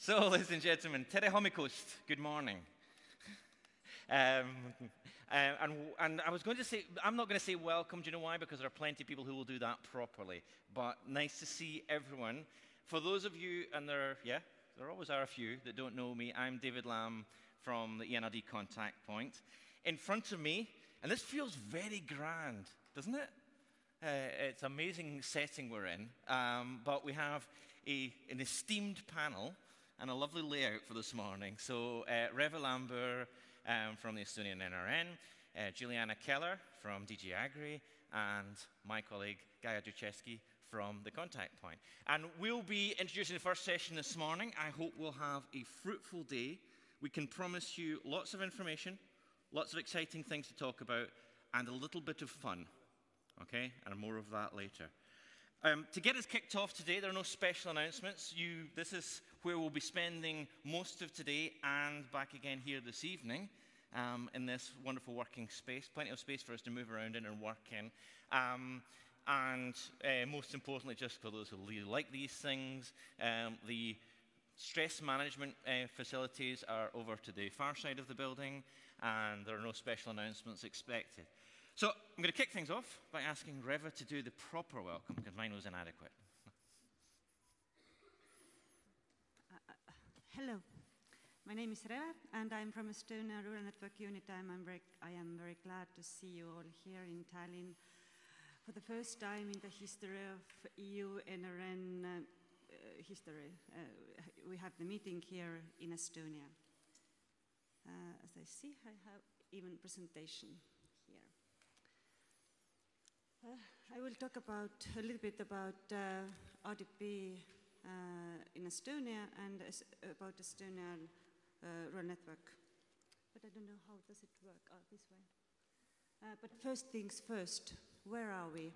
So, ladies and gentlemen, Tere Homikost, good morning. And I was going to say, I'm not going to say welcome, do you know why? Because there are plenty of people who will do that properly. But nice to see everyone. For those of you, and there always are a few that don't know me, I'm David Lamb from the ENRD Contact Point. In front of me, and this feels very grand, doesn't it? It's an amazing setting we're in, but we have an esteemed panel and a lovely layout for this morning. So, Reva Lambert from the Estonian NRN, Juliana Keller from DG Agri, and my colleague Gaia Ducheski from the Contact Point. And we'll be introducing the first session this morning. I hope we'll have a fruitful day. We can promise you lots of information, lots of exciting things to talk about, and a little bit of fun. Okay, and more of that later. To get us kicked off today, there are no special announcements. This is where we'll be spending most of today and back again here this evening in this wonderful working space. Plenty of space for us to move around in and work in. And most importantly, just for those who really like these things, the stress management facilities are over to the far side of the building, and there are no special announcements expected. So I'm going to kick things off by asking Reva to do the proper welcome, because mine was inadequate. Hello, my name is Reva, and I'm from Estonia Rural Network Unit. I am very glad to see you all here in Tallinn for the first time in the history of EU NRN history. We have the meeting here in Estonia. As I see, I have even presentation here. I will talk a little bit about RDP in Estonia and about Estonian rural network. But I don't know how does it work. This way. But first things first, where are we?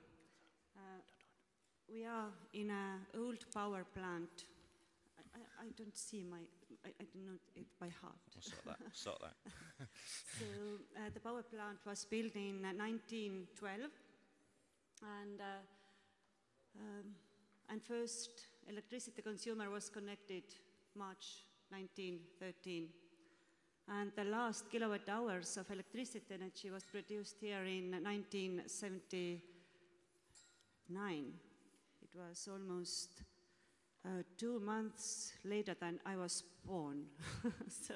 We are in an old power plant. I don't see I don't know it by heart. We'll sort that. So the power plant was built in 1912. And first electricity consumer was connected March 1913. And the last kilowatt hours of electricity energy was produced here in 1979. It was almost 2 months later than I was born. So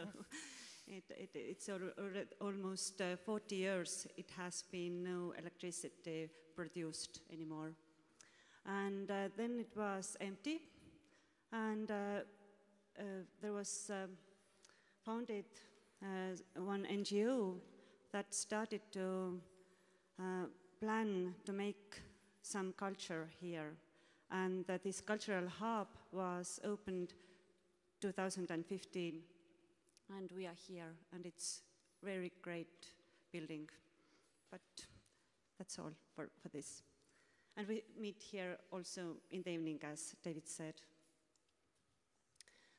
it's almost 40 years it has been no electricity produced anymore. And then it was empty, and there was founded one NGO that started to plan to make some culture here. And this cultural hub was opened 2015. And we are here, and it's very great building. But that's all for this. And we meet here also in the evening, as David said.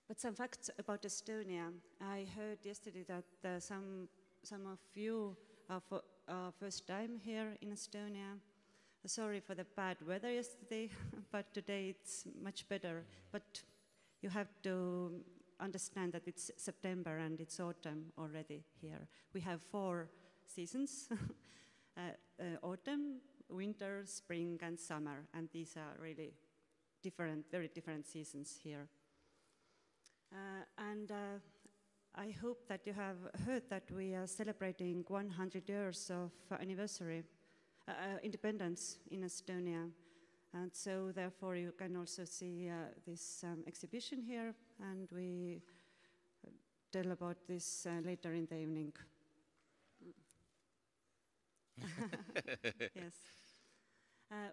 But some facts about Estonia. I heard yesterday that some of you are for first time here in Estonia. Sorry for the bad weather yesterday, but today it's much better. But you have to understand that it's September and it's autumn already here. We have 4 seasons, autumn, winter, spring, and summer, and these are really different, very different seasons here. I hope that you have heard that we are celebrating 100 years of anniversary, independence in Estonia. And so therefore you can also see this exhibition here, and we tell about this later in the evening. Yes.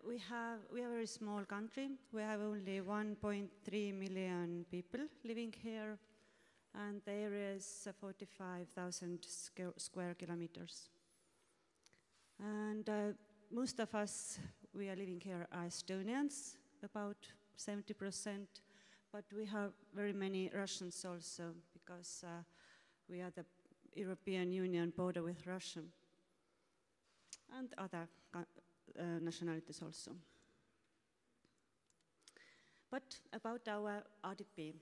We are a very small country. We have only 1.3 million people living here, and the area is 45,000 square kilometers. And most of us, we are living here are Estonians, about 70%, but we have very many Russians also, because we are the European Union border with Russia, and other nationalities also. But about our RDP,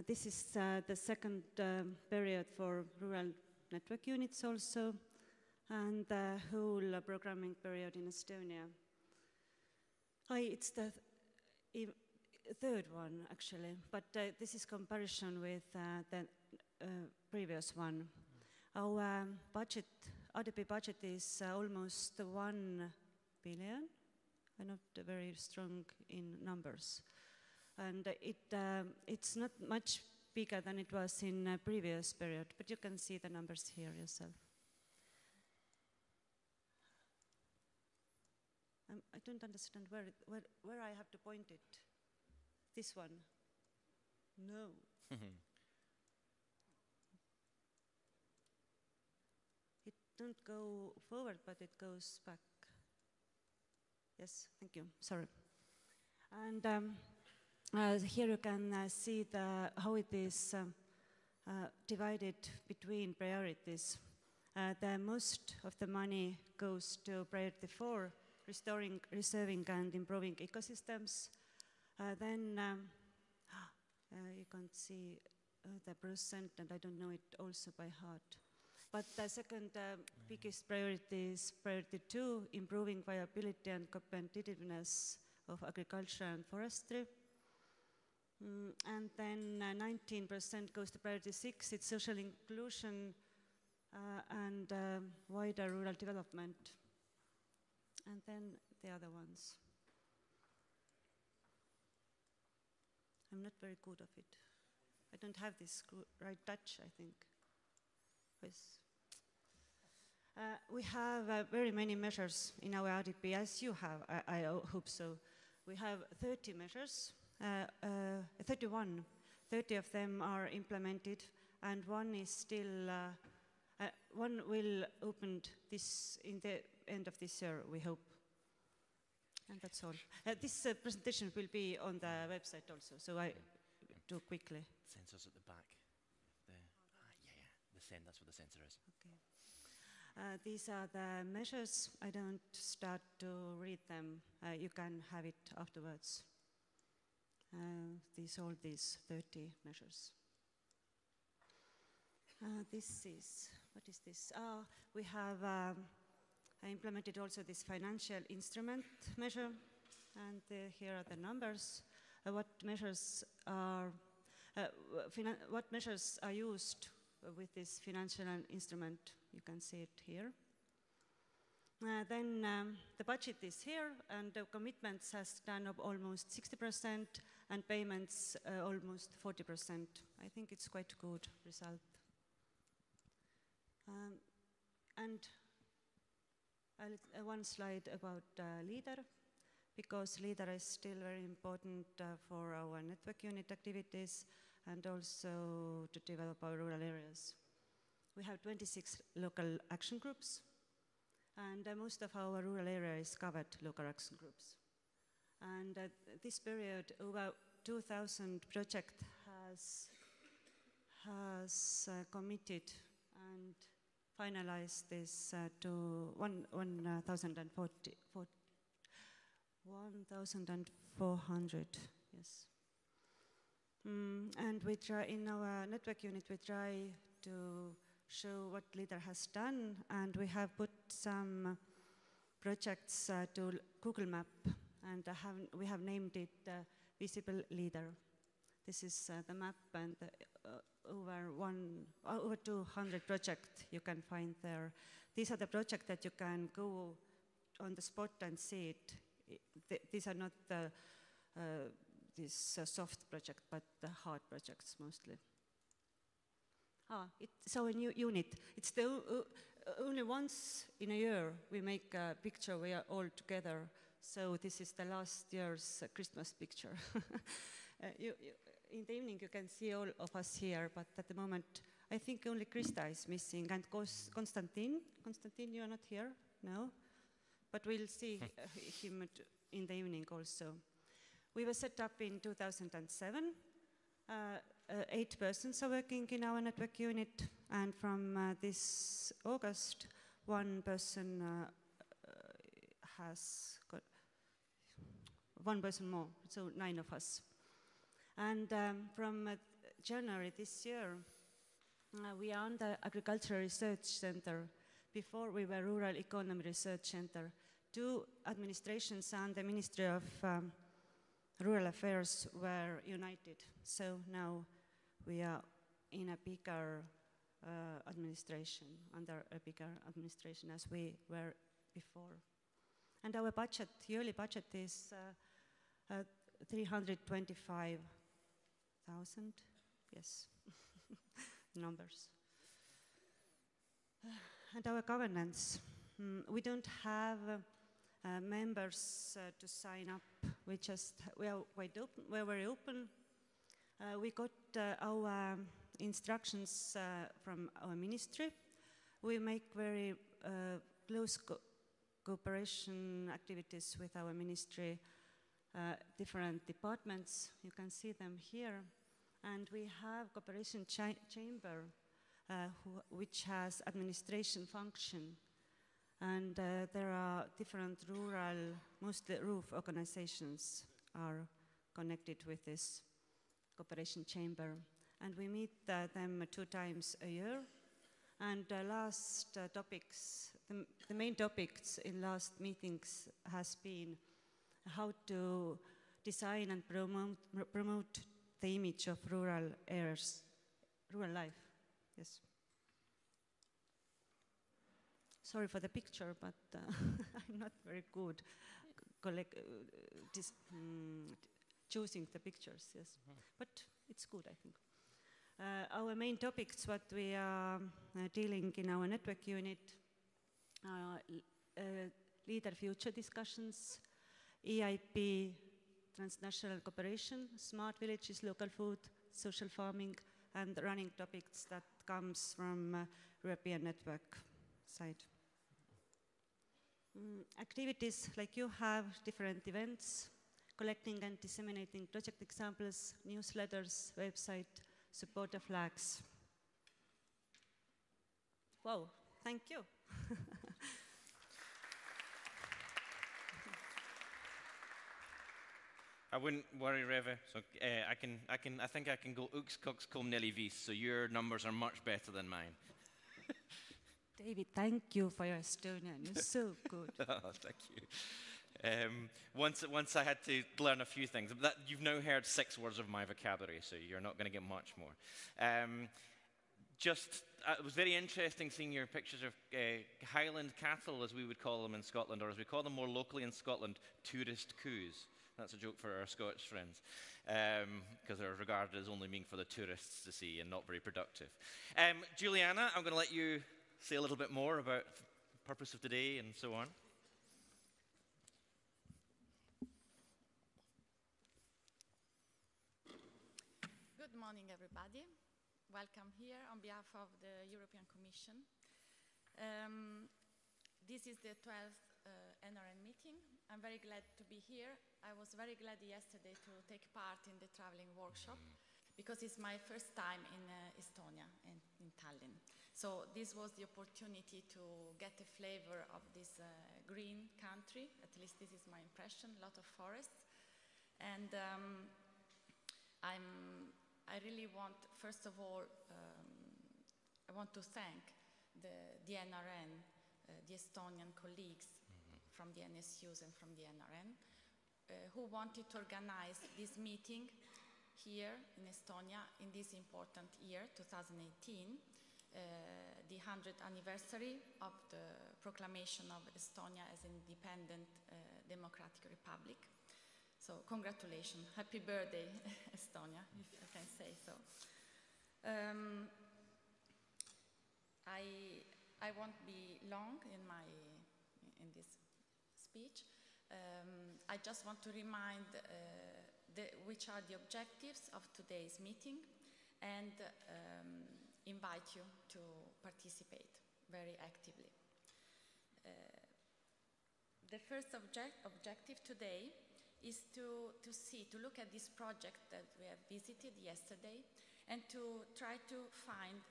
This is the second period for rural network units also, and the whole programming period in Estonia. It's the third one, actually, but this is comparison with the previous one. Our budget, RDP budget is almost 1 billion. I'm not very strong in numbers. And it's not much bigger than it was in a previous period, but you can see the numbers here yourself. I don't understand where I have to point it. This one? No. It don't go forward, but it goes back. Yes, thank you. Sorry. And here you can see how it is divided between priorities. The most of the money goes to priority 4, restoring, reserving, and improving ecosystems. Then you can't see the percent, and I don't know it also by heart. But the second biggest priority is priority 2, improving viability and competitiveness of agriculture and forestry. And then 19% goes to priority 6, it's social inclusion and wider rural development. And then the other ones. I'm not very good at it. I don't have this right touch, I think. Yes. We have very many measures in our RDP, as you have, I hope so. We have 30 measures, 31. 30 of them are implemented, and one is still, one will open this in the end of this year, we hope. And that's all. This presentation will be on the website also, so I do quickly. Sensors at the back. That's what the sensor is. Okay. These are the measures. I don't start to read them. You can have it afterwards. All these 30 measures. This is, what is this? We have implemented also this financial instrument measure, and here are the numbers. What measures are used with this financial instrument? You can see it here. Then the budget is here, and the commitments has done of almost 60%, and payments almost 40%. I think it's quite a good result. And one slide about LEADER, because LEADER is still very important for our network unit activities and also to develop our rural areas. We have 26 local action groups, and most of our rural area is covered local action groups. And this period, over 2,000 projects has committed and finalized this to 1,400, yes. And we try, in our network unit, we try to show what LEADER has done, and we have put some projects to Google Map, and we have named it Visible LEADER. This is the map, and over 200 projects you can find there. These are the projects that you can go on the spot and see it. These are not this soft project, but the hard projects mostly. It's our new unit. It's only once in a year we make a picture. We are all together. So this is the last year's Christmas picture. In the evening you can see all of us here, but at the moment I think only Krista is missing, and Konstantin. Konstantin, you are not here? No? But we'll see him in the evening also. We were set up in 2007. 8 persons are working in our network unit, and from this August, 1 person has got 1 person more, so 9 of us. And from January this year, we are on the Agricultural Research Center. Before we were Rural Economy Research Center. Two administrations and the Ministry of Rural Affairs were united. So now we are in a bigger administration, under a bigger administration as we were before. And our budget, yearly budget is 325,000, yes, numbers. And our governance, we don't have members to sign up. We are quite open, we're very open. We got our instructions from our ministry. We make very close cooperation activities with our ministry, different departments. You can see them here. And we have cooperation chamber, which has administration function. And there are different rural, mostly roof organizations are connected with this cooperation chamber. And we meet them 2 times a year. And last topics, the main topics in last meetings has been how to design and promote the image of rural areas, rural life. Yes. Sorry for the picture, but I'm not very good choosing the pictures, yes. But it's good, I think. Our main topics, what we are dealing in our network unit, leader future discussions, EIP, transnational cooperation, smart villages, local food, social farming, and running topics that comes from European network side. Activities like you have different events, collecting and disseminating project examples, newsletters, website, supporter flags. Wow, thank you. I wouldn't worry, Reva. So I think I can go ux cox cum nelly vis. So your numbers are much better than mine. David, thank you for your Estonian. You're so good. Oh, thank you. Once I had to learn a few things. You've now heard 6 words of my vocabulary, so you're not going to get much more. It was very interesting seeing your pictures of Highland cattle, as we would call them in Scotland, or as we call them more locally in Scotland, tourist coos. That's a joke for our Scottish friends, because they're regarded as only being for the tourists to see and not very productive. Juliana, I'm going to let you say a little bit more about the purpose of today and so on. Good morning, everybody. Welcome here on behalf of the European Commission. This is the 12th NRN meeting. I'm very glad to be here. I was very glad yesterday to take part in the traveling workshop because it's my first time in Estonia, in Tallinn. So this was the opportunity to get a flavor of this green country. At least this is my impression, a lot of forests. And I really want, first of all, I want to thank the NRN, the Estonian colleagues from the NSUs and from the NRN, who wanted to organize this meeting here in Estonia in this important year, 2018, the 100th anniversary of the proclamation of Estonia as an independent democratic republic. So congratulations, happy birthday, Estonia, if I can say so. I won't be long in this speech. I just want to remind which are the objectives of today's meeting and invite you to participate very actively. The first objective today is to look at this project that we have visited yesterday and to try to find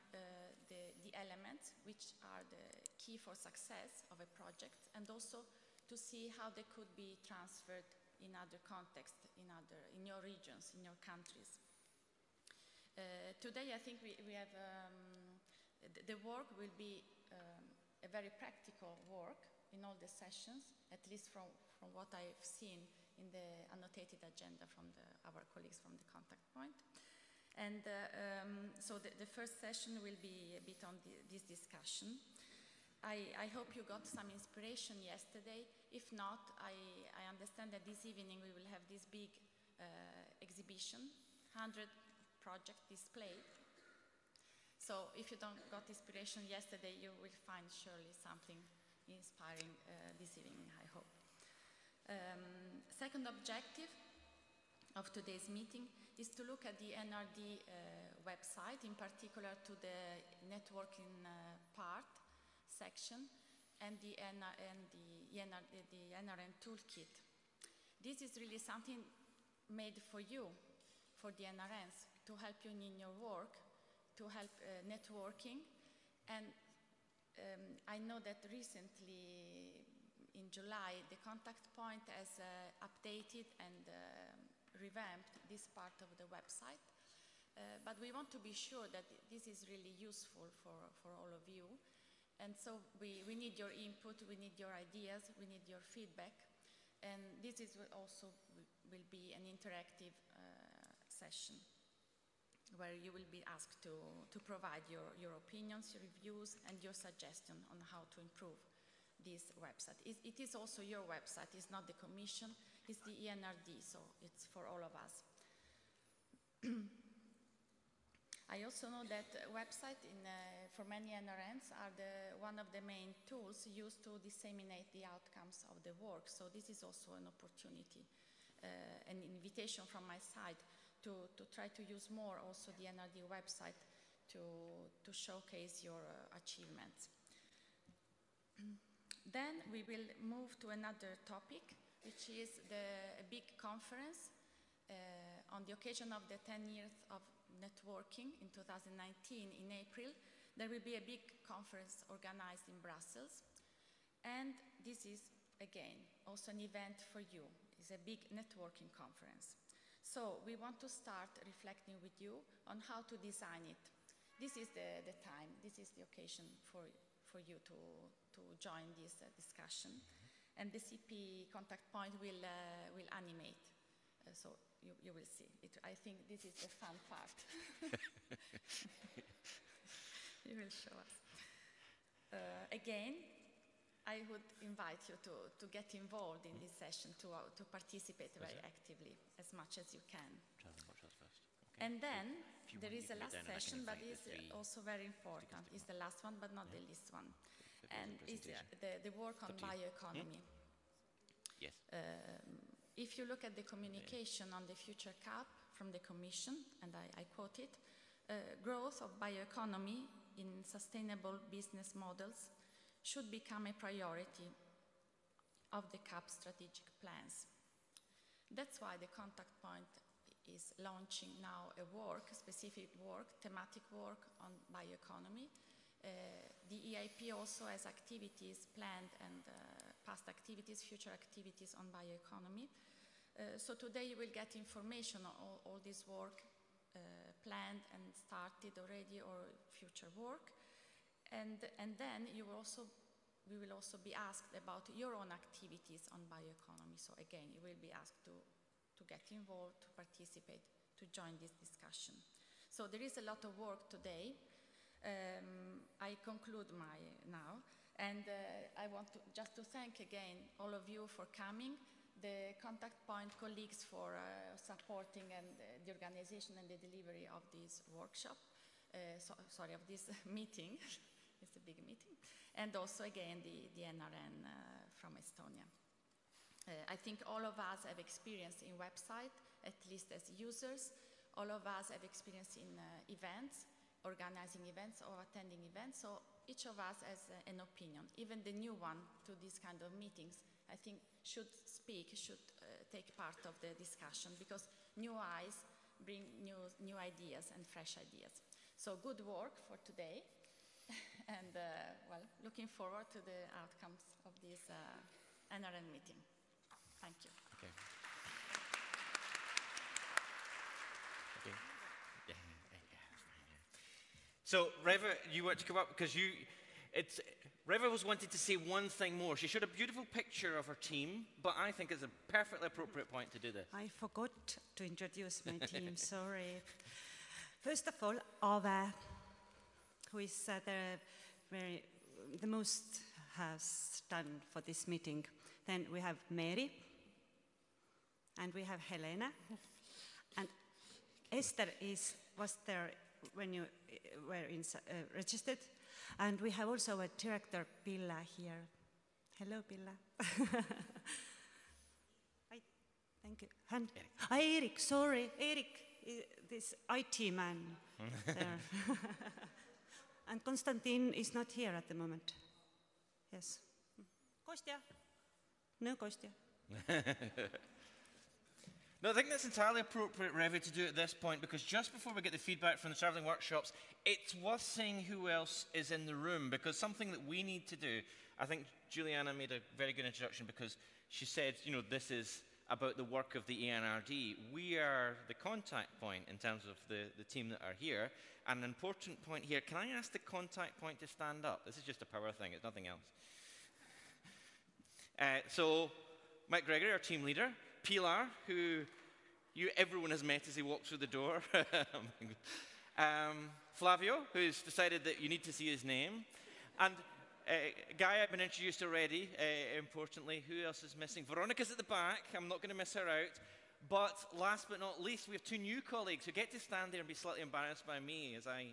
the elements which are the key for success of a project and also to see how they could be transferred in other contexts, in your regions, in your countries. Today I think we have, the work will be a very practical work in all the sessions, at least from what I've seen in the annotated agenda from our colleagues from the contact point. And so the first session will be a bit on this discussion. I hope you got some inspiration yesterday. If not, I understand that this evening we will have this big exhibition, 100 projects displayed. So if you don't got inspiration yesterday, you will find surely something inspiring this evening, I hope. Second objective of today's meeting is to look at the NRD website, in particular to the networking part section and the NRN toolkit. This is really something made for you, for the NRNs, to help you in your work, to help networking. And I know that recently, in July, the contact point has updated and revamped this part of the website. But we want to be sure that this is really useful for all of you. And so we need your input, we need your ideas, we need your feedback. And this is also will be an interactive session where you will be asked to provide your opinions, your reviews, and your suggestion on how to improve this website. It is also your website, it's not the Commission, it's the ENRD, so it's for all of us. I also know that websites for many NRNs are one of the main tools used to disseminate the outcomes of the work, so this is also an opportunity, an invitation from my side to try to use more also the NRD website to showcase your achievements. Then we will move to another topic, which is a big conference on the occasion of the 10 years of networking in 2019 in April. There will be a big conference organized in Brussels. And this is, again, also an event for you. It's a big networking conference. So we want to start reflecting with you on how to design it. This is the time, this is the occasion for you to join this discussion. And the CP contact point will animate. So you will see. I think this is the fun part. You will show us. Again, I would invite you to get involved in this session, to participate very actively, as much as you can. And then there is a last session, but it's also very important. It's the last one, but not the least one. And it's the work on bioeconomy. Yes. If you look at the communication on the future CAP from the Commission, and I quote it, growth of bioeconomy in sustainable business models should become a priority of the CAP strategic plans. That's why the contact point is launching now a specific work, thematic work on bioeconomy. The EIP also has activities planned and past activities, future activities on bioeconomy. So today you will get information on all this work planned and started already or future work. And then we will also be asked about your own activities on bioeconomy. So again, you will be asked to get involved, to participate, to join this discussion. So there is a lot of work today. I conclude now, and I want just to thank again all of you for coming, the contact point colleagues for supporting and the organization and the delivery of this workshop, of this meeting. It's a big meeting. And also again the NRN from Estonia. I think all of us have experience in website, at least as users. All of us have experience in events, organizing events or attending events, so each of us has an opinion. Even the new one to these kind of meetings, I think, should take part of the discussion, because new eyes bring new ideas and fresh ideas. So good work for today, and well, looking forward to the outcomes of this NRN meeting. Thank you. Okay. So, Reva, you want to come up? Because Reva was wanting to say one thing more. She showed a beautiful picture of her team, but I think it's a perfectly appropriate point to do this. I forgot to introduce my team, sorry. First of all, Ave, who is the most has done for this meeting. Then we have Mary, and we have Helena, and Esther was there when you were registered, and we have also a director, Pilla, here. Hello, Pilla. Thank you. And Erik, sorry, Erik, this IT man there. And Konstantin is not here at the moment. Yes. Kostya? No, Kostya. No, I think that's entirely appropriate, Reva, to do at this point, because just before we get the feedback from the travelling workshops, it's worth saying who else is in the room, because something that we need to do, I think Juliana made a very good introduction, because she said, this is about the work of the ENRD. We are the contact point in terms of the team that are here, and an important point here, can I ask the contact point to stand up? This is just a power thing, it's nothing else. So, Mike Gregory, our team leader, Pilar, who everyone has met as he walks through the door. Flavio, who's decided that you need to see his name. And Guy, I've been introduced already, importantly. Who else is missing? Veronica's at the back. I'm not going to miss her out. But last but not least, we have two new colleagues who get to stand there and be slightly embarrassed by me as I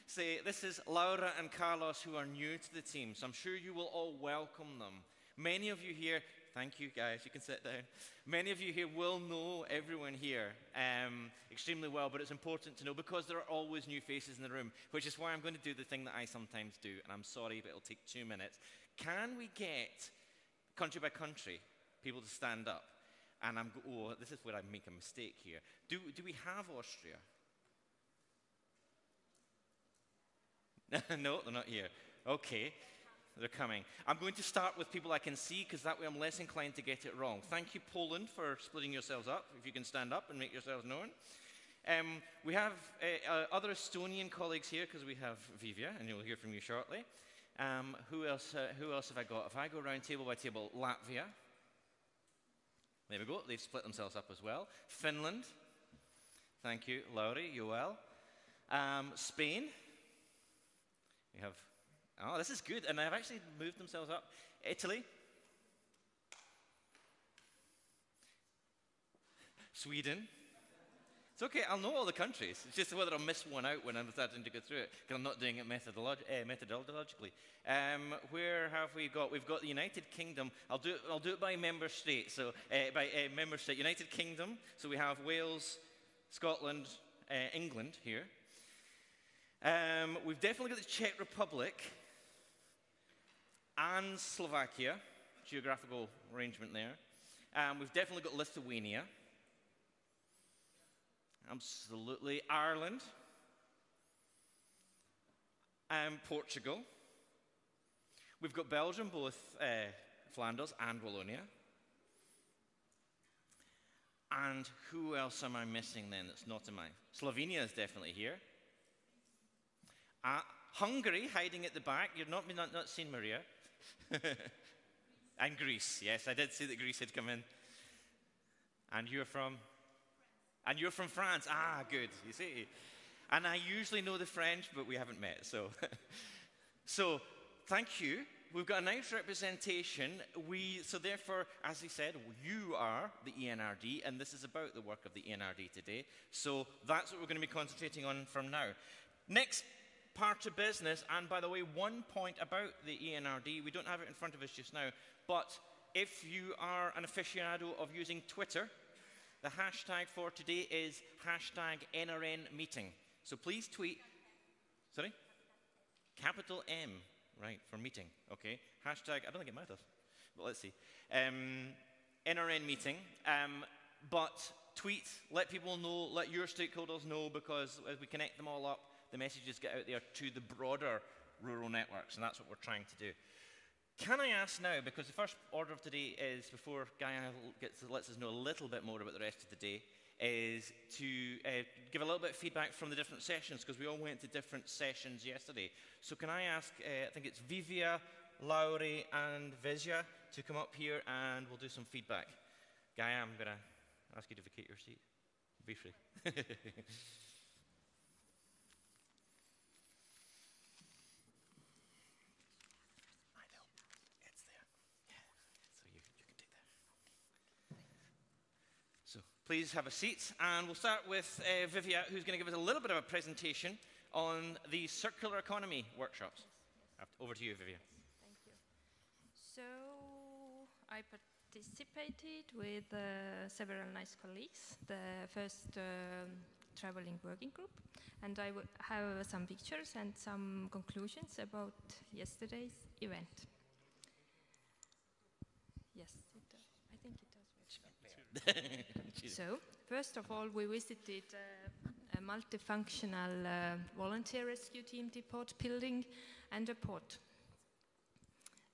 say, this is Laura and Carlos, who are new to the team. So I'm sure you will all welcome them. Many of you here, thank you guys, you can sit down. Many of you here will know everyone here extremely well, but it's important to know because there are always new faces in the room, which is why I'm going to do the thing that I sometimes do, and I'm sorry, but it'll take 2 minutes. Can we get, country by country, people to stand up? And this is where I make a mistake here. Do we have Austria? No, they're not here. Okay. They're coming. I'm going to start with people I can see because that way I'm less inclined to get it wrong. Thank you, Poland, for splitting yourselves up. If you can stand up and make yourselves known. We have other Estonian colleagues here because we have Vivia, and you'll hear from you shortly. Who else have I got? If I go around table by table, Latvia. There we go. They've split themselves up as well. Finland. Thank you, Laurie, Joel. Spain. We have... Oh, this is good. And they've actually moved themselves up. Italy. Sweden. It's okay, I'll know all the countries. It's just whether I'll miss one out when I'm starting to go through it, because I'm not doing it methodologically. Where have we got? We've got the United Kingdom. I'll do it by member state. So by member state, United Kingdom. So we have Wales, Scotland, England here. We've definitely got the Czech Republic and Slovakia, geographical arrangement there. We've definitely got Lithuania. Absolutely. Ireland. Portugal. We've got Belgium, both Flanders and Wallonia. And who else am I missing then that's not in my... Slovenia is definitely here. Hungary, hiding at the back. You've not seen Maria. And Greece, yes, I did see that Greece had come in. And you're from? And you're from France. Ah, good, you see. And I usually know the French, but we haven't met, so. So, thank you. We've got a nice representation. So therefore, as he said, you are the ENRD, and this is about the work of the ENRD today. So that's what we're going to be concentrating on from now. Next part of business, and by the way, one point about the ENRD, we don't have it in front of us just now, but if you are an aficionado of using Twitter, the hashtag for today is hashtag NRN Meeting. So please tweet, sorry? Capital M, right, for meeting, okay. Hashtag, I don't think it matters, but let's see. NRN Meeting, but tweet, let people know, let your stakeholders know, because as we connect them all up, the messages get out there to the broader rural networks, and that's what we're trying to do. Can I ask now, because the first order of today is, before Gaia lets us know a little bit more about the rest of the day, is to give a little bit of feedback from the different sessions, because we all went to different sessions yesterday. So can I ask, I think it's Vivia, Lauri, and Vizia to come up here, and we'll do some feedback. Gaia, I'm going to ask you to vacate your seat briefly. I know, it's there. Yeah. So you can take that. So please have a seat, and we'll start with Vivia, who's going to give us a little bit of a presentation on the circular economy workshops. Over to you, Vivia. Thank you. So I participated with several nice colleagues, the first traveling working group, and I have some pictures and some conclusions about yesterday's event. Yes, I think it does. So, first of all, we visited a multifunctional volunteer rescue team depot building and a port.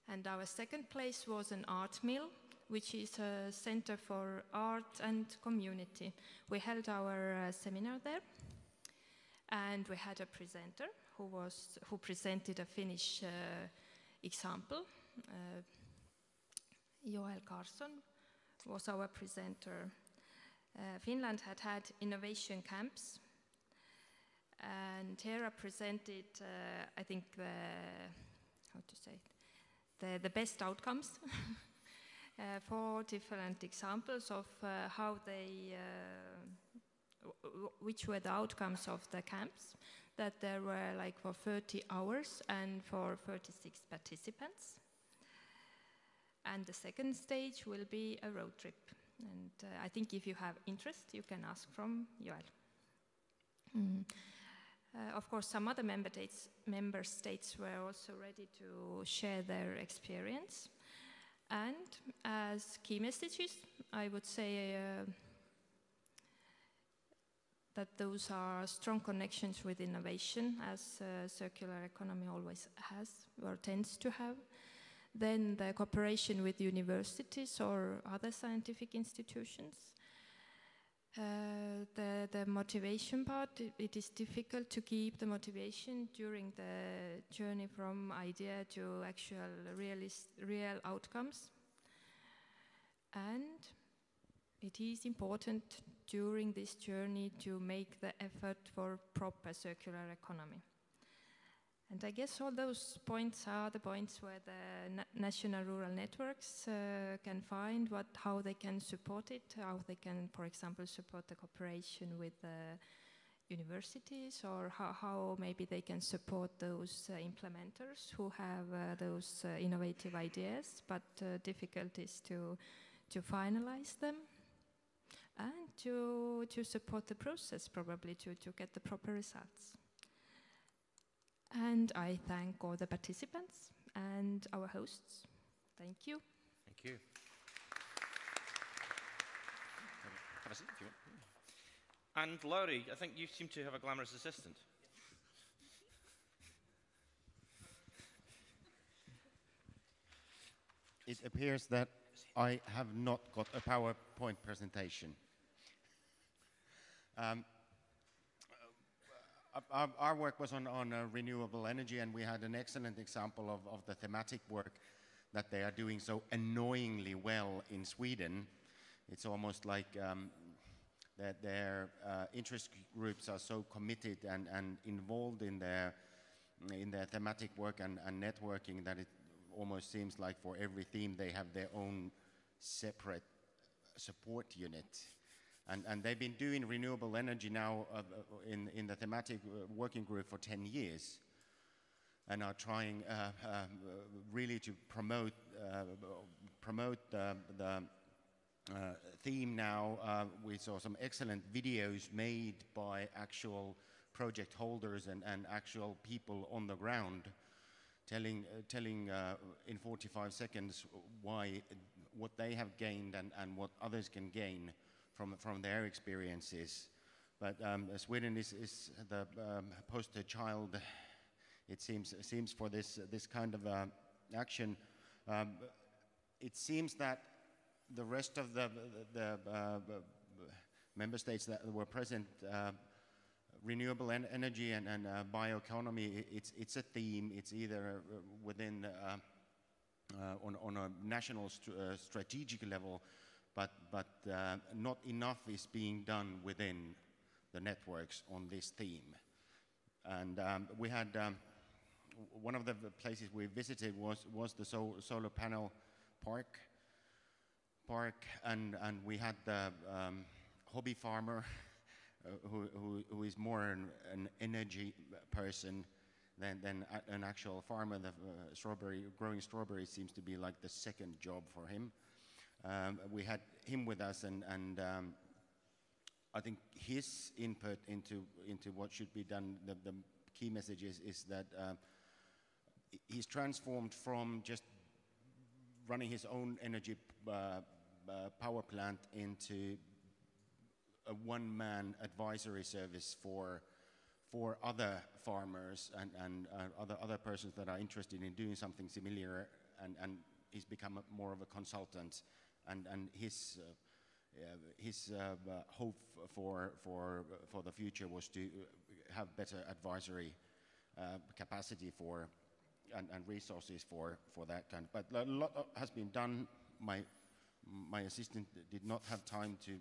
And our second place was an art mill, which is a center for art and community. We held our seminar there, and we had a presenter who presented a Finnish example. Joel Carson was our presenter. Finland had innovation camps, and Tara presented, I think, the best outcomes. 4 different examples of how they, which were the outcomes of the camps, that there were like for 30 hours and for 36 participants. And the second stage will be a road trip. And I think if you have interest, you can ask from Joel. Of course, some other member states were also ready to share their experience. And as key messages, I would say that those are strong connections with innovation, as circular economy always has or tends to have. Then the cooperation with universities or other scientific institutions. The motivation part, it is difficult to keep the motivation during the journey from idea to actual real outcomes. And it is important during this journey to make the effort for proper circular economy. And I guess all those points are the points where the national rural networks can find how they can support it, how they can, for example, support the cooperation with universities, or how maybe they can support those implementers who have those innovative ideas, but difficulties to finalize them, and to support the process, probably to get the proper results. And I thank all the participants and our hosts. Thank you. Thank you. Have a seat if you want. And Laurie, I think you seem to have a glamorous assistant. It appears that I have not got a PowerPoint presentation. Our work was on renewable energy, and we had an excellent example of the thematic work that they are doing so annoyingly well in Sweden. It's almost like that their interest groups are so committed and involved in their thematic work and networking that it almost seems like for every theme they have their own separate support unit. And they've been doing renewable energy now in the thematic working group for 10 years, and are trying really to promote the theme now. We saw some excellent videos made by actual project holders and actual people on the ground, telling in 45 seconds what they have gained and what others can gain from their experiences. But Sweden is the poster child, it seems for this kind of action. It seems that the rest of the member states that were present, renewable energy and bioeconomy, it's a theme. It's either within on a national strategic level, but not enough is being done within the networks on this theme. And we had one of the places we visited was the solar panel park, and we had the hobby farmer who is more an energy person than an actual farmer. The growing strawberries seems to be like the second job for him. We had him with us, and I think his input into what should be done, the key message is that he's transformed from just running his own energy power plant into a one-man advisory service for other farmers and other persons that are interested in doing something similar, and he's become more of a consultant, and his hope for the future was to have better advisory capacity for and resources for that kind. But a lot has been done. My assistant did not have time to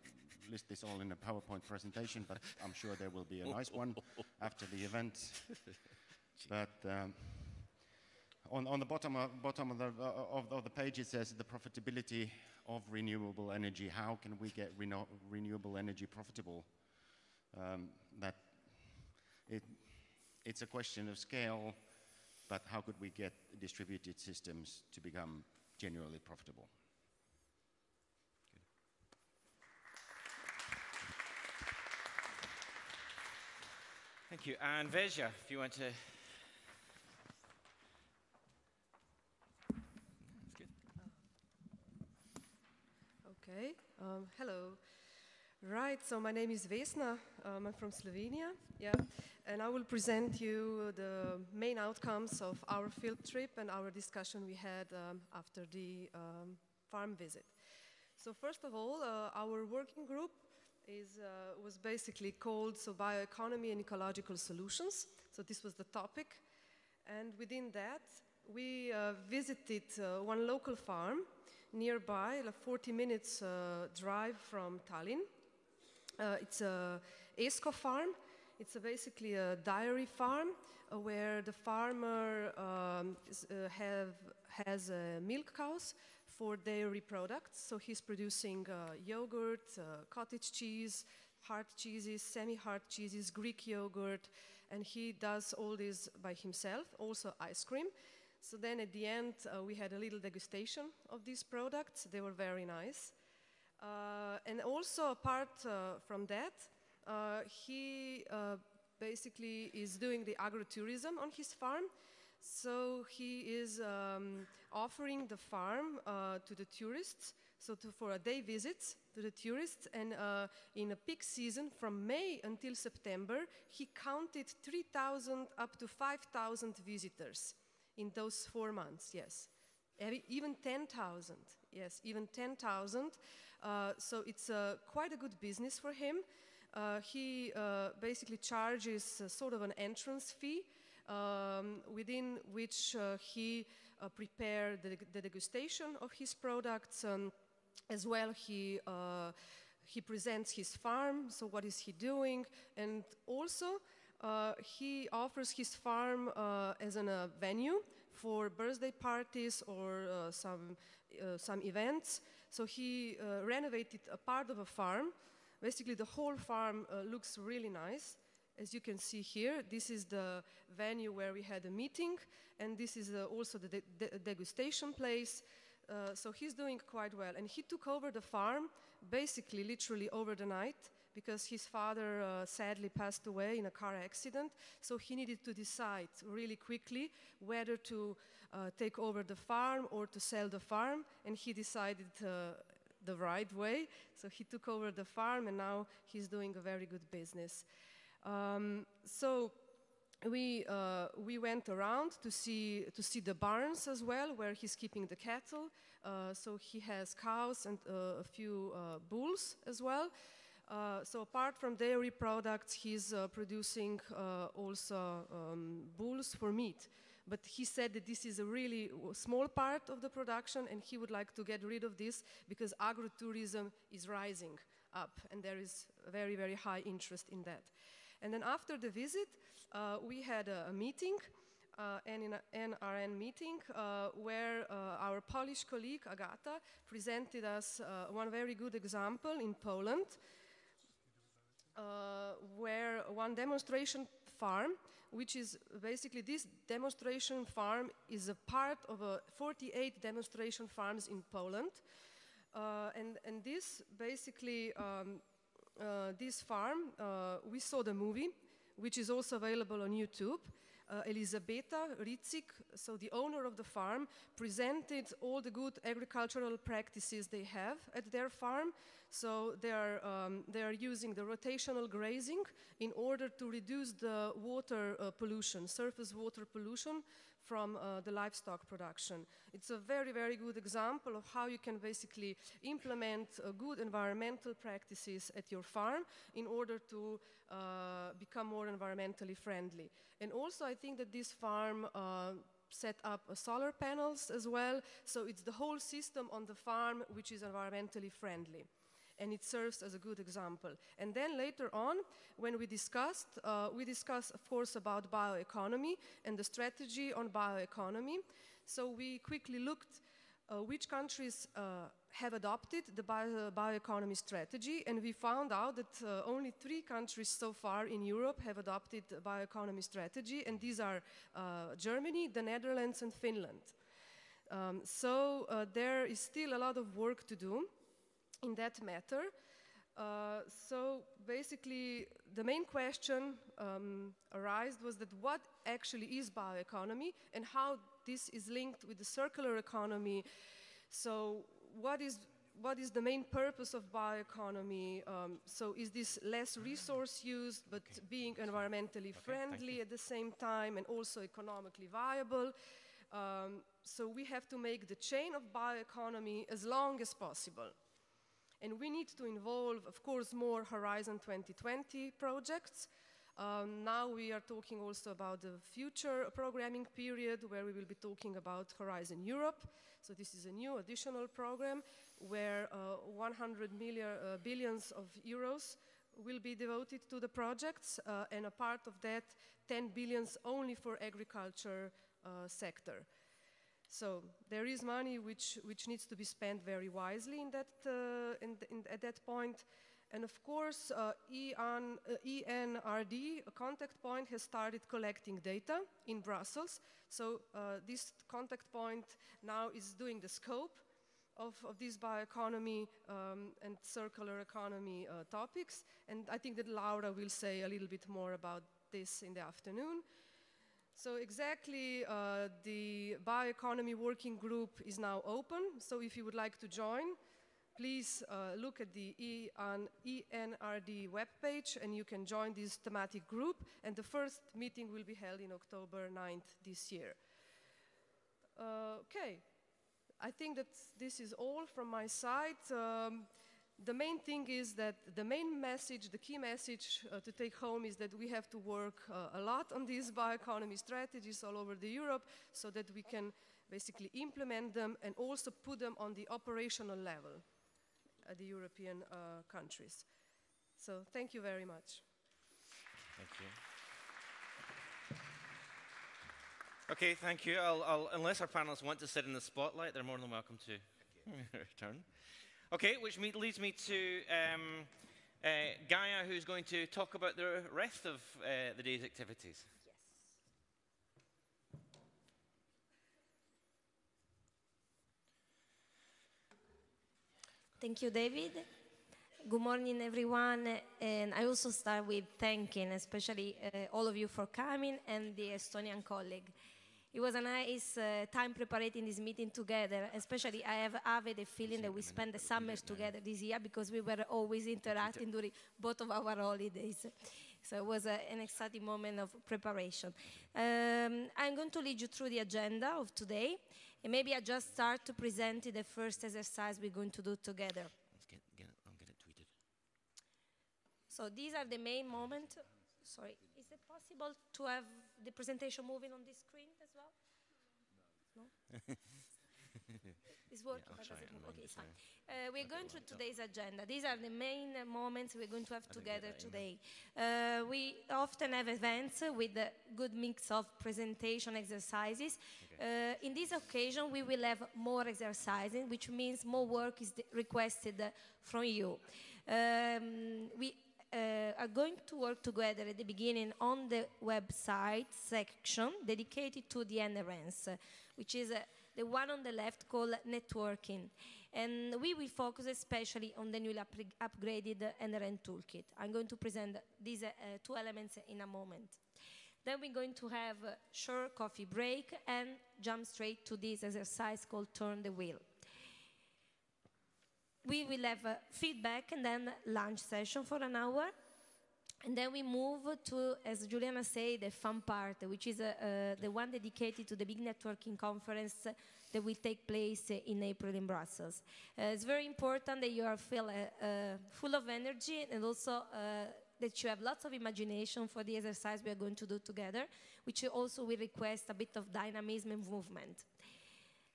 list this all in a PowerPoint presentation, but I'm sure there will be a nice one after the event. But on the bottom of the page it says the profitability of renewable energy. How can we get renewable energy profitable? It's a question of scale, but how could we get distributed systems to become genuinely profitable? Thank you. And Veja, if you want to... That's good. Okay, hello. Right, so my name is Vesna, I'm from Slovenia, yeah, and I will present you the main outcomes of our field trip and our discussion we had after the farm visit. So first of all, our working group was basically called Bioeconomy and Ecological Solutions. So this was the topic. And within that, we visited one local farm nearby, like 40 minutes drive from Tallinn. It's a Esko farm. It's basically a dairy farm where the farmer has milk cows for dairy products. So he's producing yogurt, cottage cheese, hard cheeses, semi-hard cheeses, Greek yogurt, and he does all this by himself, also ice cream. So then at the end, we had a little degustation of these products. They were very nice. And also apart from that, he basically is doing the agrotourism on his farm. So he is offering the farm to the tourists, for a day visits to the tourists, and in a peak season from May until September, he counted 3,000 up to 5,000 visitors in those 4 months, yes. Even 10,000, yes, even 10,000. So it's quite a good business for him. He basically charges sort of an entrance fee within which he prepared the degustation of his products. As well, he presents his farm, so what is he doing, and also he offers his farm as a venue for birthday parties or some events. So he renovated a part of a farm. Basically, the whole farm looks really nice. As you can see here, this is the venue where we had a meeting, and this is also the degustation place. So he's doing quite well. And he took over the farm, basically, literally over the night, because his father sadly passed away in a car accident. So he needed to decide really quickly whether to take over the farm or to sell the farm, and he decided the right way. So he took over the farm, and now he's doing a very good business. So we went around to see the barns as well, where he's keeping the cattle. So he has cows and a few bulls as well. So apart from dairy products, he's producing also bulls for meat. But he said that this is a really small part of the production, and he would like to get rid of this because agrotourism is rising up, and there is a very, very high interest in that. And then after the visit, we had a meeting, an NRN meeting, where our Polish colleague, Agata, presented us one very good example in Poland, where one demonstration farm, which is basically this demonstration farm is a part of 48 demonstration farms in Poland. And this basically, this farm, we saw the movie, which is also available on YouTube. Elisabeta Ritzik, so the owner of the farm, presented all the good agricultural practices they have at their farm. So they are using the rotational grazing in order to reduce the water pollution, surface water pollution from the livestock production. It's a very, very good example of how you can basically implement good environmental practices at your farm in order to become more environmentally friendly. And also I think that this farm set up solar panels as well, so it's the whole system on the farm which is environmentally friendly. And it serves as a good example. And then later on, when we discussed, of course, about bioeconomy and the strategy on bioeconomy. So we quickly looked which countries have adopted the bioeconomy strategy, and we found out that only 3 countries so far in Europe have adopted the bioeconomy strategy, and these are Germany, the Netherlands, and Finland. So there is still a lot of work to do in that matter. So basically, the main question arose was that what actually is bioeconomy and how this is linked with the circular economy. So what is the main purpose of bioeconomy? So is this less resource use, but being environmentally friendly at the same time and also economically viable? So we have to make the chain of bioeconomy as long as possible. And we need to involve, of course, more Horizon 2020 projects. Now we are talking also about the future programming period where we will be talking about Horizon Europe. So this is a new additional program where 100 billions of euros will be devoted to the projects, and a part of that 10 billions only for agriculture sector. So there is money which needs to be spent very wisely in that, at that point. And of course, ENRD, a contact point, has started collecting data in Brussels. So this contact point now is doing the scope of this bioeconomy and circular economy topics. And I think that Laura will say a little bit more about this in the afternoon. So exactly, the bioeconomy working group is now open. So if you would like to join, please look at the ENRD webpage and you can join this thematic group. And the first meeting will be held in October 9th this year. Okay, I think that this is all from my side. The main thing is that the main message, the key message to take home is that we have to work a lot on these bioeconomy strategies all over Europe so that we can basically implement them and also put them on the operational level at the European countries. So thank you very much. Thank you. Okay, thank you. Unless our panelists want to sit in the spotlight, they're more than welcome to return. Okay, which leads me to Gaia, who's going to talk about the rest of the day's activities. Yes. Thank you, David. Good morning, everyone. And I also start with thanking, especially all of you for coming and the Estonian colleague. It was a nice time preparing this meeting together, especially I have the feeling that we spent the summers together this year because we were always interacting during both of our holidays. So it was an exciting moment of preparation. I'm going to lead you through the agenda of today, and maybe I just start to present the first exercise we're going to do together. I'll get it tweeted. So these are the main moments. Sorry, is it possible to have the presentation moving on this screen as well? No? It's working, I'll but try does it it move? and Okay, maybe it's fine. so. We're going through today's agenda. These are the main moments we're going to have together that today. We often have events with a good mix of presentation exercises. In this occasion, we will have more exercising, which means more work is requested from you. We are going to work together at the beginning on the website section dedicated to the NRNs, which is the one on the left called networking. And we will focus especially on the newly upgraded NRN toolkit. I'm going to present these two elements in a moment. Then we're going to have a short coffee break and jump straight to this exercise called Turn the Wheel. We will have feedback and then lunch session for an hour. And then we move to, as Juliana said, the fun part, which is the one dedicated to the big networking conference that will take place in April in Brussels. It's very important that you are full of energy and also that you have lots of imagination for the exercise we are going to do together, which also will request a bit of dynamism and movement.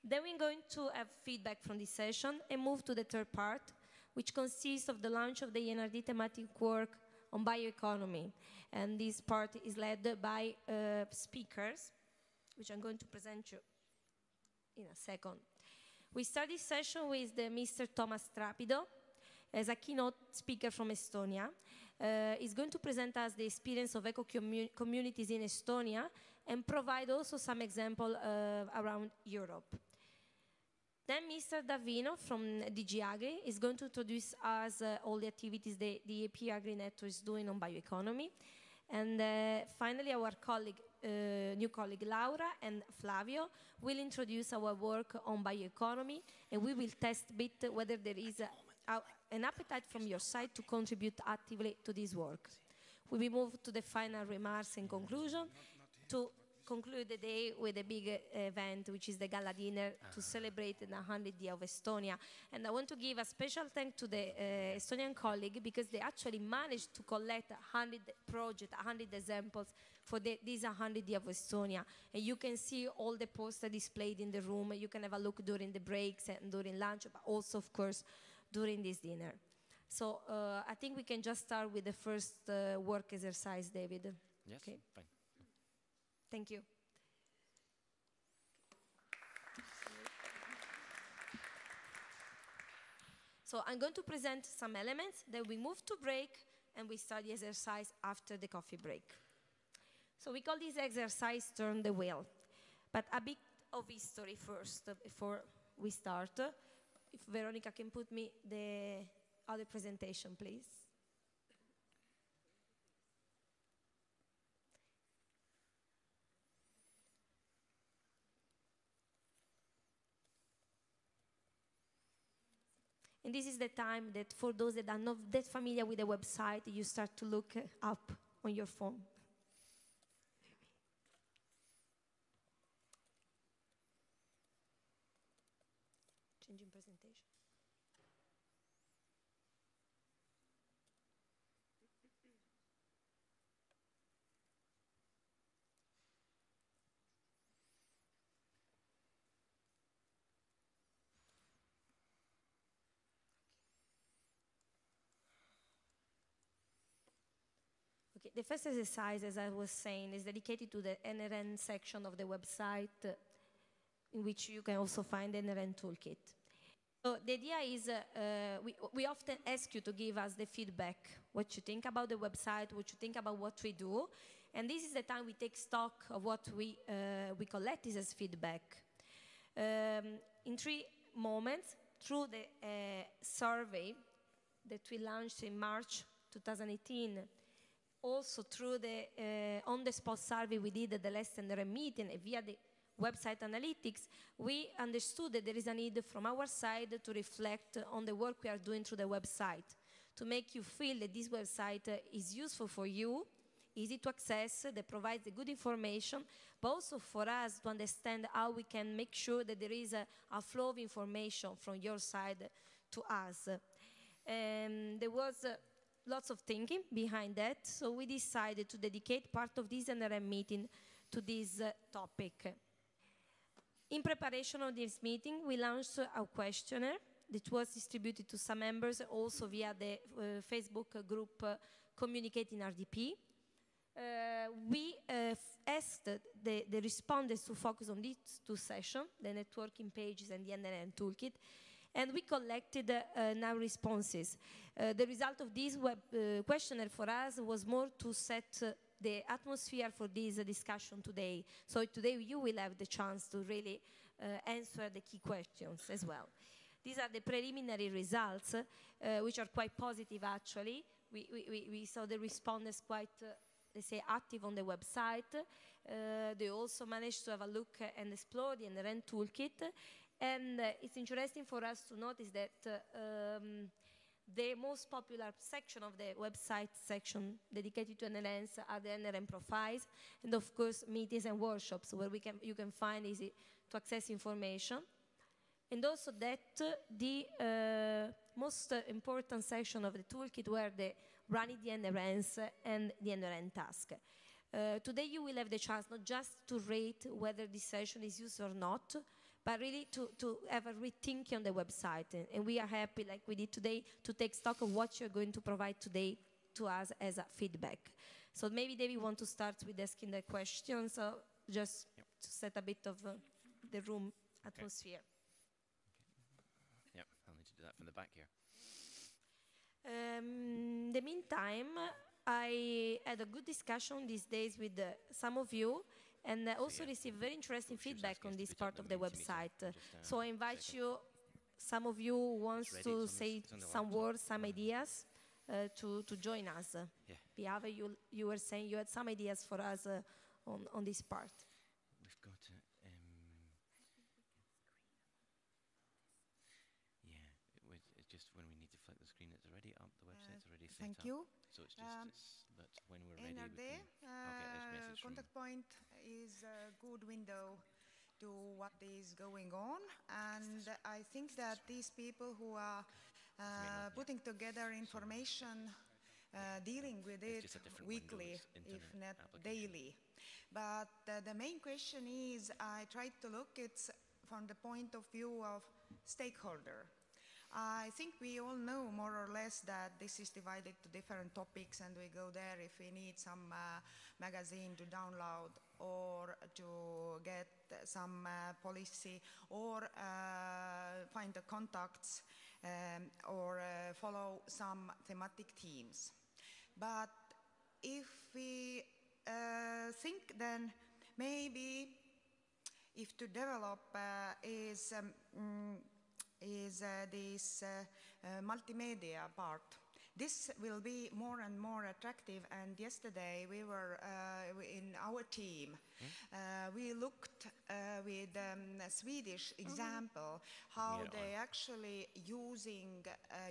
Then we're going to have feedback from this session and move to the third part, which consists of the launch of the NRD thematic work on bioeconomy. And this part is led by speakers, which I'm going to present you in a second. We start this session with Mr. Thomas Trapido as a keynote speaker from Estonia. He's going to present us the experience of eco-communities in Estonia and provide also some example around Europe. Then Mr. Davino from DG Agri is going to introduce us all the activities the EP Agri Network is doing on bioeconomy. And finally, our new colleague Laura and Flavio will introduce our work on bioeconomy, and we will test a bit whether there is an appetite from your side to contribute actively to this work. We will move to the final remarks and conclusion to conclude the day with a big event, which is the Gala Dinner, to celebrate the 100th year of Estonia. And I want to give a special thanks to the Estonian colleague, because they actually managed to collect 100 projects, 100 examples for this 100th year of Estonia. And you can see all the posters displayed in the room. You can have a look during the breaks and during lunch, but also, of course, during this dinner. So I think we can just start with the first work exercise, David. Yes, okay. Fine. Thank you. So I'm going to present some elements, then we move to break, and we start the exercise after the coffee break. So we call this exercise Turn the Wheel. But a bit of history first, before we start. If Veronica can put me the other presentation, please. And this is the time that for those that are not that familiar with the website, you start to look up on your phone. Changing presentation. Okay, the first exercise, as I was saying, is dedicated to the NRN section of the website, in which you can also find the NRN toolkit. So the idea is we often ask you to give us the feedback, what you think about the website, what you think about what we do. And this is the time we take stock of what we collect as feedback. In 3 moments, through the survey that we launched in March 2018, also through the on-the-spot survey we did at the last NRN meeting via the website analytics, we understood that there is a need from our side to reflect on the work we are doing through the website, to make you feel that this website is useful for you, easy to access, that provides the good information, but also for us to understand how we can make sure that there is a flow of information from your side to us. There was lots of thinking behind that, so we decided to dedicate part of this NRN meeting to this topic. In preparation of this meeting, we launched a questionnaire that was distributed to some members, also via the Facebook group Communicating RDP. We asked the respondents to focus on these two sessions, the networking pages and the NRN toolkit, and we collected now responses. The result of this questionnaire for us was more to set the atmosphere for this discussion today. So today you will have the chance to really answer the key questions as well. These are the preliminary results, which are quite positive actually. We saw the respondents quite, let's say, active on the website. They also managed to have a look and explore the NRN toolkit. And it's interesting for us to notice that the most popular section of the website section dedicated to NRNs are the NRN profiles, and of course meetings and workshops where you can find easy to access information. And also that the most important section of the toolkit were the running the NRNs and the NRN task. Today you will have the chance not just to rate whether this session is used or not, but really to have a rethinking on the website. And we are happy, like we did today, to take stock of what you're going to provide today to us as a feedback. So maybe David want to start with asking the questions, so just to set a bit of the room atmosphere. Yep, I'll need to do that from the back here. In the meantime, I had a good discussion these days with some of you, and I also received very interesting feedback on this part of the website. So I invite you, some of you who wants to say some words, some ideas, to join us. Piave, you were saying you had some ideas for us on this part. We've got it's just when we need to flick the screen, it's already up, the website's already set up. Thank you. So it's just, but when we're ready, NRD, I'll get this message from contact point is a good window to what is going on, and I think that these people who are putting together information, dealing with it weekly, if not daily. But the main question is, I tried to look it from the point of view of stakeholder. I think we all know more or less that this is divided to different topics, and we go there if we need some magazine to download or to get some policy or find the contacts or follow some thematic themes. But if we think then maybe if to develop is this multimedia part. This will be more and more attractive, and yesterday we were in our team, we looked with a Swedish example how they actually using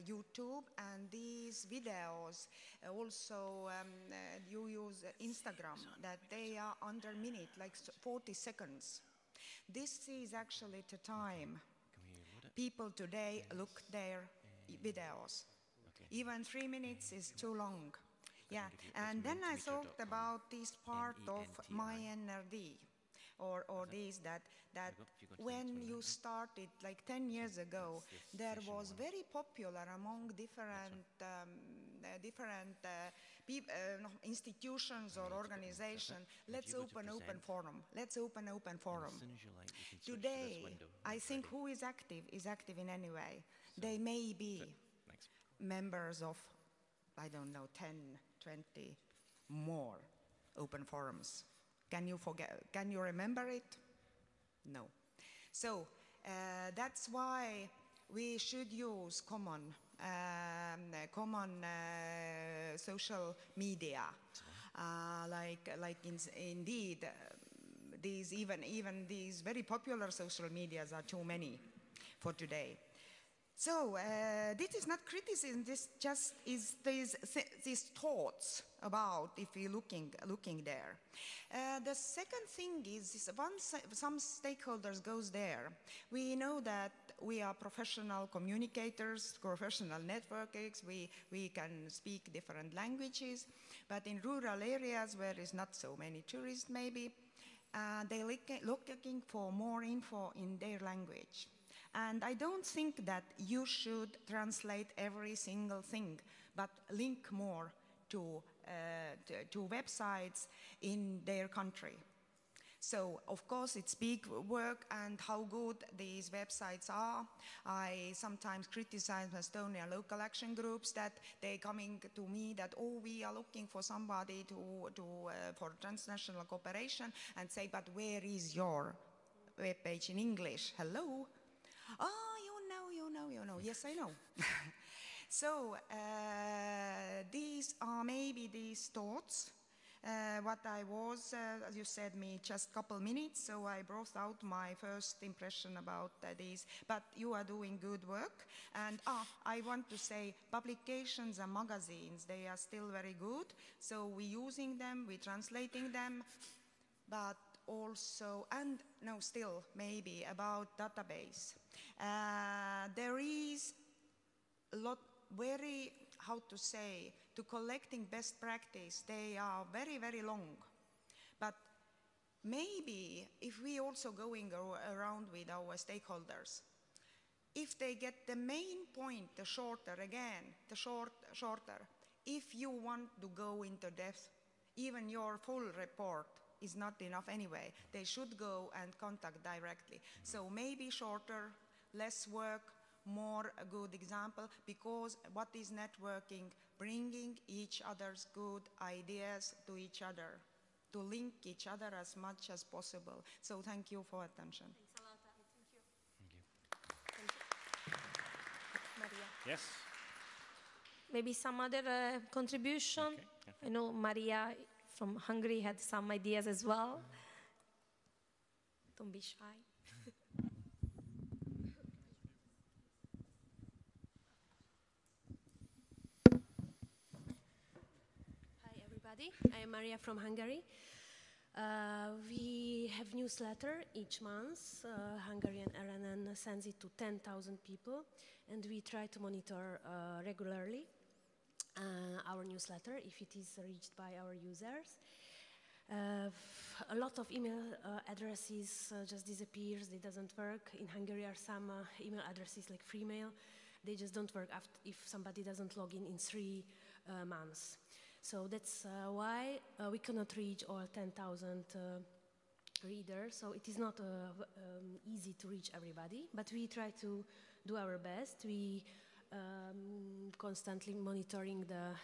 YouTube and these videos, also you use Instagram, that they are under a minute, like 40 seconds. This is actually the time people today look their videos. Even 3 minutes is too long. Yeah, and then I thought about this part of my NRD, or these that when you started like 10 years ago, there was very popular among different institutions or organizations. Let's open forum. Let's open forum. Today, I think who is active in any way. They may be members of, I don't know, 10, 20 more open forums. Can you remember it? No. So that's why we should use common social media, indeed these even these very popular social medias are too many for today. So this is not criticism. This just is these thoughts about if you're looking there. The second thing is once some stakeholders goes there, we know that we are professional communicators, professional networkers, we can speak different languages, but in rural areas where there's not so many tourists maybe, they're looking for more info in their language. And I don't think that you should translate every single thing, but link more to websites in their country. So, of course, it's big work, and how good these websites are. I sometimes criticize Estonian local action groups that they're coming to me that, oh, we are looking for somebody for transnational cooperation, and say, but where is your webpage in English? Hello? Oh, you know. Yes, I know. So, these are maybe these thoughts. What I was, as you said me, just a couple minutes, so I brought out my first impression about these, but you are doing good work. And I want to say publications and magazines, they are still very good, so we're using them, we're translating them, but also, and no, still, maybe about database. There is a lot, very, how to say, to collecting best practice, they are very, very long. But maybe if we also going around with our stakeholders, if they get the main point, the shorter again, shorter, if you want to go into depth, even your full report is not enough anyway. They should go and contact directly. So maybe shorter, less work, more a good example, because what is networking? Bringing each other's good ideas to each other, to link each other as much as possible. So thank you for attention. Thanks a lot, Thank you. Thank you. Maria. Yes. Maybe some other contribution. Okay. Yeah. I know Maria from Hungary had some ideas as well. Don't be shy. I am Maria from Hungary. We have newsletter each month. Hungarian NRN sends it to 10,000 people, and we try to monitor regularly our newsletter if it is reached by our users. A lot of email addresses just disappears, it doesn't work. In Hungary are some email addresses like Freemail, they just don't work if somebody doesn't log in 3 months. So that's why we cannot reach all 10,000 readers. So it is not easy to reach everybody, but we try to do our best. We constantly monitoring the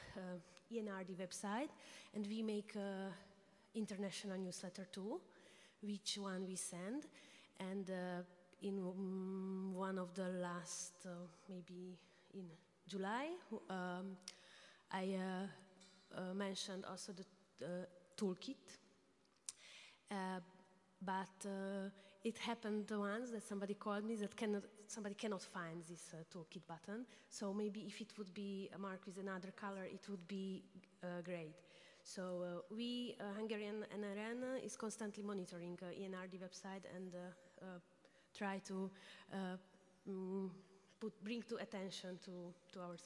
ENRD website, and we make international newsletter too, which one we send. And in one of the last, maybe in July, I mentioned also the toolkit, but it happened once that somebody called me that somebody cannot find this toolkit button. So maybe if it would be marked with another color, it would be great. So we, Hungarian NRN, is constantly monitoring ENRD website and try to bring to attention to our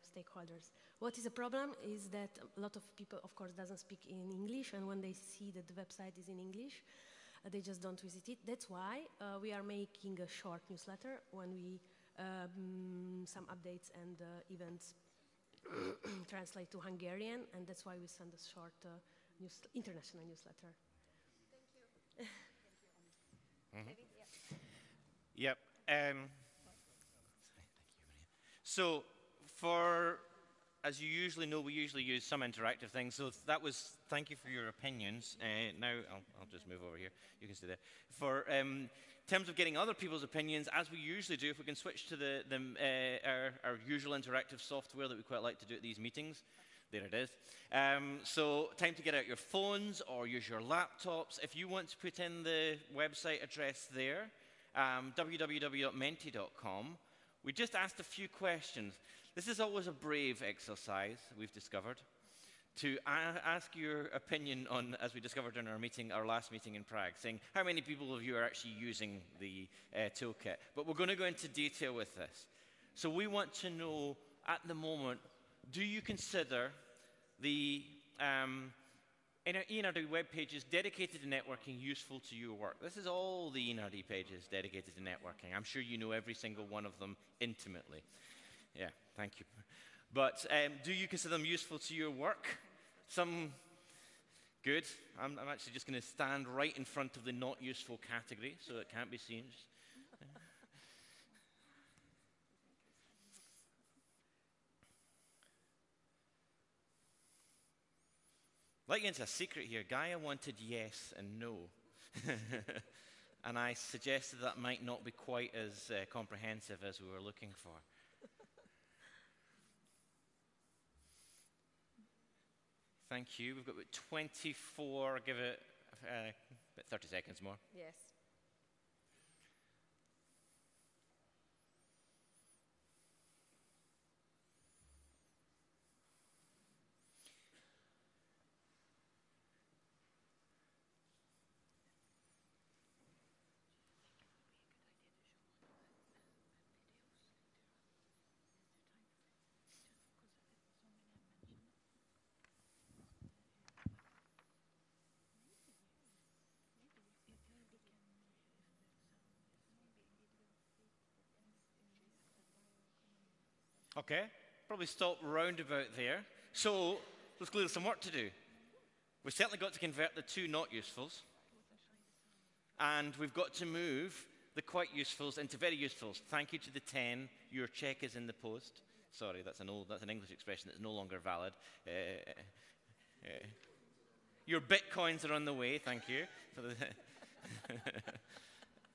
stakeholders. What is a problem is that a lot of people, of course, doesn't speak in English, and when they see that the website is in English, they just don't visit it. That's why we are making a short newsletter when we some updates and events translate to Hungarian, and that's why we send a short international newsletter. Thank you. Yep. So, as you usually know, we usually use some interactive things. So that was, thank you for your opinions. Now I'll just move over here. You can stay there. For in terms of getting other people's opinions, as we usually do, if we can switch to our usual interactive software that we quite like to do at these meetings. There it is. So time to get out your phones or use your laptops. If you want to put in the website address there, www.menti.com. We just asked a few questions. This is always a brave exercise, we've discovered, to ask your opinion on, as we discovered in our last meeting in Prague, saying how many people of you are actually using the toolkit. But we're going to go into detail with this. So we want to know, at the moment, do you consider the ENRD web pages dedicated to networking useful to your work? This is all the ENRD pages dedicated to networking. I'm sure you know every single one of them intimately. Yeah, thank you. But do you consider them useful to your work? Some good. I'm actually just going to stand right in front of the not useful category so it can't be seen. Let you into a secret here. Gaia wanted yes and no. And I suggested that might not be quite as comprehensive as we were looking for. Thank you. We've got about 24. Give it about 30 seconds more. Yes. Okay, probably stop round about there. So, there's clearly some work to do. We've certainly got to convert the two not usefuls. And we've got to move the quite usefuls into very usefuls. Thank you to the 10. Your check is in the post. Sorry, that's an English expression that's no longer valid. Your bitcoins are on the way. Thank you.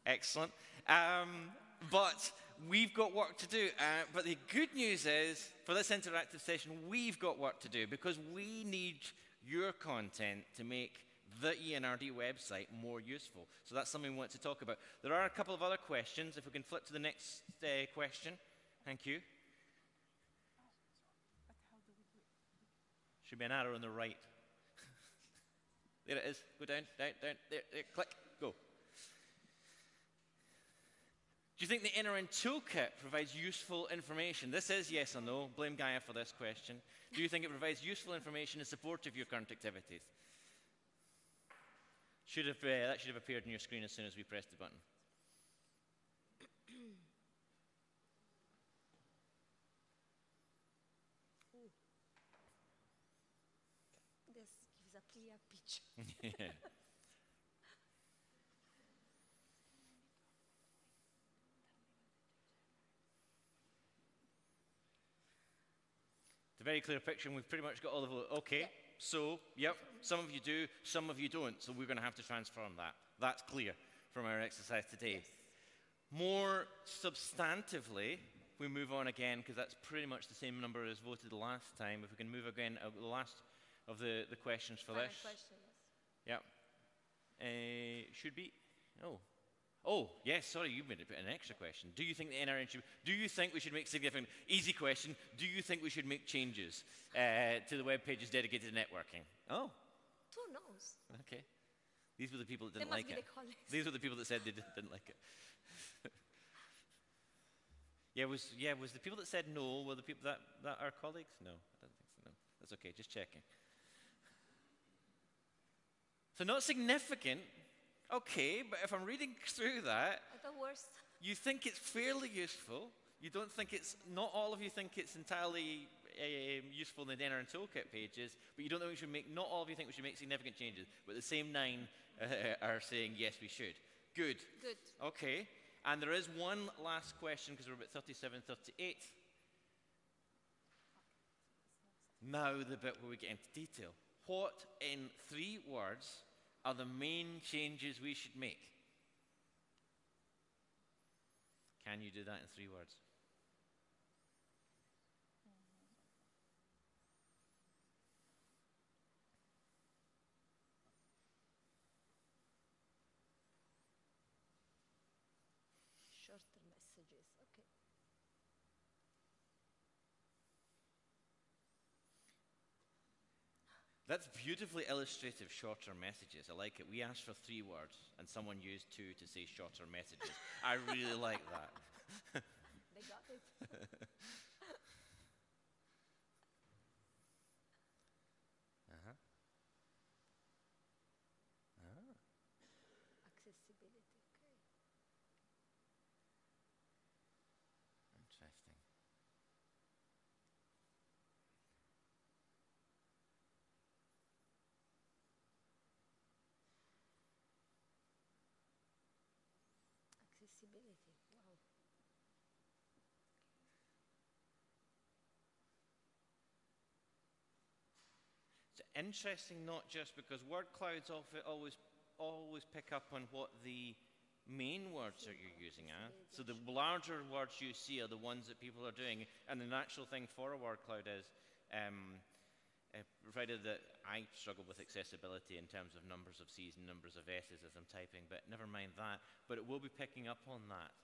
Excellent. But we've got work to do. But the good news is, for this interactive session, we've got work to do because we need your content to make the ENRD website more useful. So that's something we want to talk about. There are a couple of other questions. If we can flip to the next question. Thank you. Should be an arrow on the right. There it is. Go down, down, down. There, click, go. Do you think the NRN toolkit provides useful information? This is yes or no. Blame Gaia for this question. Do you think it provides useful information in support of your current activities? That should have appeared on your screen as soon as we pressed the button. This gives a clear picture. Yeah. It's a very clear picture, and we've pretty much got all of it. Okay, yeah. So, yep, some of you do, some of you don't, so we're going to have to transform that. That's clear from our exercise today. Yes. More substantively, we move on again, because that's pretty much the same number as voted the last time. If we can move again, the last of the questions for this. Question, yes. Yep. Should be, Oh, yes, sorry, you made an extra question. Do you think the NRN do you think we should make significant, easy question, do you think we should make changes to the web pages dedicated to networking? Oh. Who knows? Okay. These were the people that didn't like it. These were the people that said they didn't like it. Was the people that said no, were the people that are colleagues? No, I don't think so, no. That's okay, just checking. So not significant. Okay, but if I'm reading through that, at the worst, you think it's fairly useful. You don't think not all of you think it's entirely useful in the NRN toolkit pages, but you don't think we should not all of you think we should make significant changes, but the same 9 are saying yes, we should. Good. Good. Okay, and there is one last question because we're about 37, 38. Now the bit where we get into detail. What, in 3 words, are the main changes we should make? Can you do that in 3 words? Shorter messages, okay. That's beautifully illustrative, shorter messages. I like it. We asked for 3 words, and someone used 2 to say shorter messages. I really like that. They got it. Uh-huh. Ah. Accessibility, okay. Interesting. Accessibility, wow. It's interesting, not just because word clouds always pick up on what the main words that you're using. So the larger words you see are the ones that people are doing, and the natural thing for a word cloud is, provided that I struggle with accessibility in terms of numbers of C's and numbers of S's as I'm typing, but never mind that, but it will be picking up on that,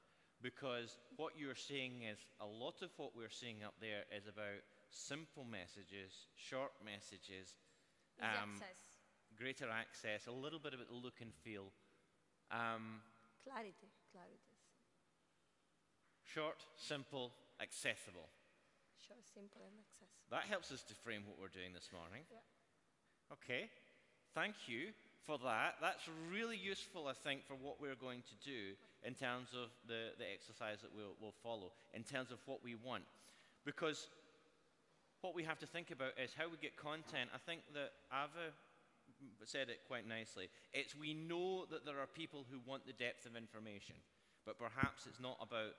because what you're seeing is, a lot of what we're seeing up there is about simple messages, short messages, Access. greater access, a little bit of the look and feel. Clarity. Short, simple, accessible. Short, simple, and accessible. That helps us to frame what we're doing this morning. Yeah. Okay, thank you for that. That's really useful, I think, for what we're going to do in terms of the exercise that we'll follow, in terms of what we want. Because what we have to think about is how we get content. I think that Ava said it quite nicely. It's, we know that there are people who want the depth of information, but perhaps it's not about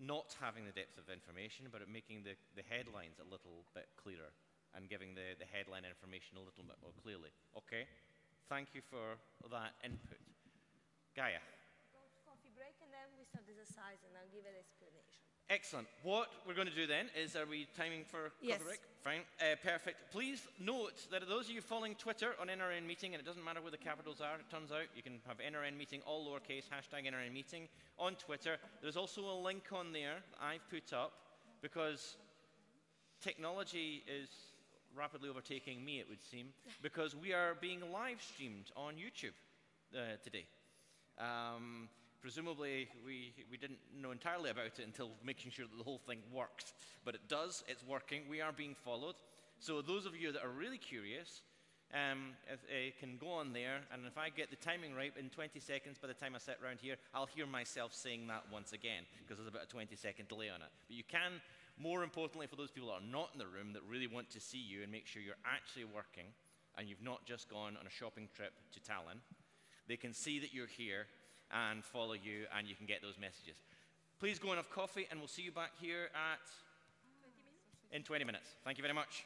not having the depth of information, but making the headlines a little bit clearer and giving the headline information a little bit more clearly. Okay? Thank you for that input. Gaia. Go to coffee break and then we start the exercise and I'll give an explanation. Excellent. What we're going to do then is, are we timing for Yes. coffee break? Fine. Perfect. Please note that those of you following Twitter on NRN Meeting, and it doesn't matter where the capitals are, it turns out you can have NRN Meeting, all lowercase, hashtag NRN Meeting on Twitter. There's also a link on there that I've put up, because technology is rapidly overtaking me, it would seem, because we are being live streamed on YouTube today. Presumably, we didn't know entirely about it until making sure that the whole thing works. But it does, it's working, we are being followed. So those of you that are really curious can go on there, and if I get the timing right, in 20 seconds by the time I sit around here, I'll hear myself saying that once again, because there's about a 20-second delay on it. But you can, more importantly for those people that are not in the room, that really want to see you and make sure you're actually working, and you've not just gone on a shopping trip to Tallinn, they can see that you're here and follow you, and you can get those messages. Please go and have coffee, and we'll see you back here in 20 minutes. Thank you very much.